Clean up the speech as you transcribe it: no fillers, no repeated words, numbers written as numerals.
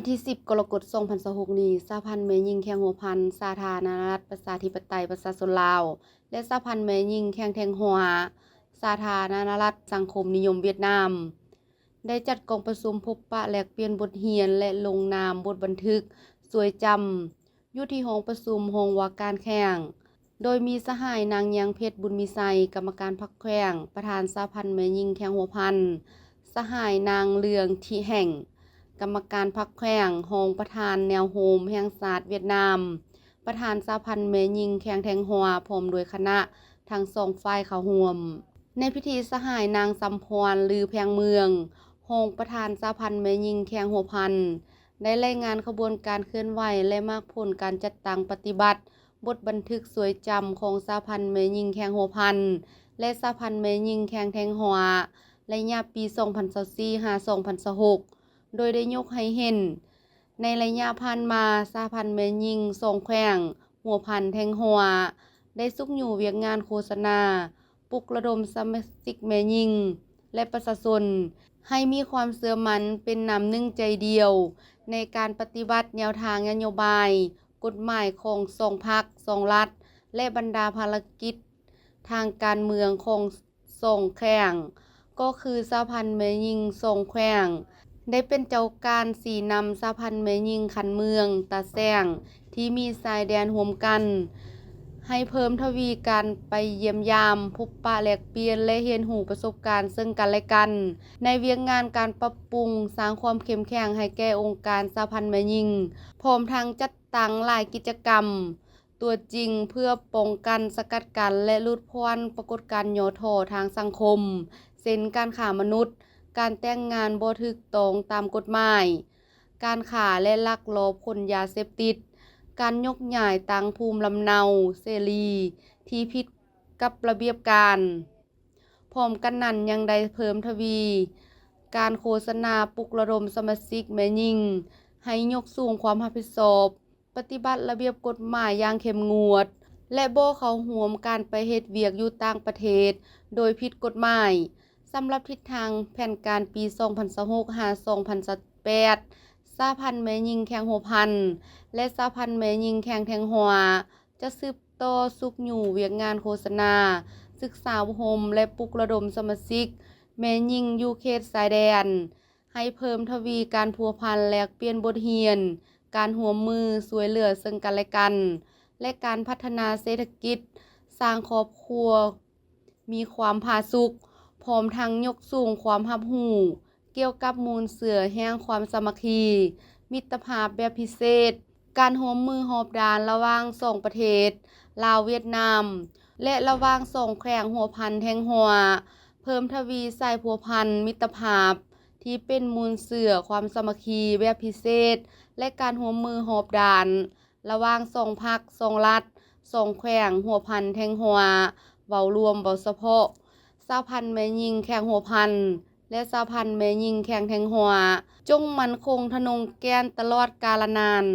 วันที่10กรกฎาคม2026นี้สหพันธ์แม่หญิงแข่งหัวพันสาธารณรัฐประชาธิปไตยประชาชนลาวและสหพันธ์แม่หญิงแข่งแทงหัวสาธารณรัฐสังคมนิยมเวียดนามได้จัดกองประชุมพบปะแลกเปลี่ยนบทเรียนและลงนามบทบันทึกสวยจำอยู่ที่ห้องประชุมห้องว่าการแข่งโดยมีสหายนางยังเพชรบุญมีไซกรรมการพรรคแข่งประธานสหพันธ์แม่หญิงแข่งหัวพันสหายนางเลืองที่แห่งกรรมการพรรคแข่งรองประธานแนวโฮมแห่งศาสตร์เวียดนามประธานสหพันธ์แม่หญิงแข่งแทงหัวพร้อมด้วยคณะทั้งสองฝ่ายเข้าร่วมในพิธีสหายนางสัมพรลือแพงเมืองรองประธานสหพันธ์แม่หญิงแข่งหัวพันได้รายงานขบวนการเคลื่อนไหวและมากผลการจัดตั้งปฏิบัติบทบันทึกสวยจำของสหพันธ์แม่หญิงแข่งหัวพันและสหพันธ์แม่หญิงแข่งแทงหัวระยะปี 2024-2026 โดยได้ยกให้เห็นในระยะผ่านมาสหพันธ์แม่หญิงสองแขวงหัวพันแทงหัวได้ซุกอยู่เวียกงานโฆษณาปลุกระดมสมาชิกแม่หญิงและประชาชนให้มีความเชื่อมั่นเป็นน้ำหนึ่งใจเดียวในการปฏิบัติแนวทางนโยบายกฎหมายของสองพรรคสองรัฐและบรรดาภารกิจทางการเมืองของสองแขวงก็คือสหพันธ์แม่หญิงสองแขวงได้เป็นเจ้าการสีนำสหพันธ์แม่หญิงคันเมืองตาแซงที่มีชายแดนร่วมกันให้เพิ่มทวีการไปเยี่ยมยามพบปะแลกเปลี่ยนและเรียนรู้ประสบการณ์ซึ่งกันและกันในเวียกงานการปรับปรุงสร้างความเข้มแข็งให้แก่องค์การสหพันธ์แม่หญิงพร้อมทั้งจัดตั้งหลายกิจกรรมตัวจริงเพื่อป้องกันสกัดกั้นและลดพ้นปรากฏการณ์ย่อท้อทางสังคมเช่นการฆ่ามนุษย์การแต่งงานบ่ถูกต้องตามกฎหมายการฆ่าและลักลอบขนยาเสพติดการยกย้ายต่างภูมิลำเนาเสรีที่ผิดกับระเบียบการพร้อมกันนั้นยังได้เพิ่มทวีการโฆษณาปลุกระดมสมาชิกแม่หญิงให้ยกสูงความรับผิดชอบปฏิบัติระเบียบกฎหมายอย่างเข้มงวดและบ่เข้าร่วมการไปเฮ็ดเวียกอยู่ต่างประเทศโดยผิดกฎหมายสำหรับทิศทางแผนการปี 2026-2028 สหพันธ์แม่หญิงแข่งหัวพันและสหพันธ์แม่หญิงแข่งแทงหัวจะสืบต่อสุขอยู่เวียกงานโฆษณาศึกษาอบรมและปลุกระดมสมาชิกแม่หญิงอยู่เขตชายแดนให้เพิ่มทวีการพัวพันแลกเปลี่ยนบทเรียนการร่วมมือช่วยเหลือซึ่งกันและกันและการพัฒนาเศรษฐกิจสร้างครอบครัวมีความผาสุกพร้อมทั้งยกสูงความรับรู้เกี่ยวกับมูลเสือแห่งความสามัคคีมิตรภาพแบบพิเศษการร่วมมือรอบด้านระหว่างสองประเทศลาวเวียดนามและระหว่างสองแขวงหัวพันแทงหัวเพิ่มทวีสายพัวพันมิตรภาพที่เป็นมูลเสือความสามัคคีแบบพิเศษและการร่วมมือรอบด้านระหว่างสองพรรคสองรัฐสองแขวงหัวพันแทงหัวเว้ารวมเว้าเฉพาะสหพันธ์แม่หญิงแข่งหัวพันและสหพันธ์แม่หญิงแข่งแทงหัวจงมั่นคงทะนงแกนตลอดกาลนาน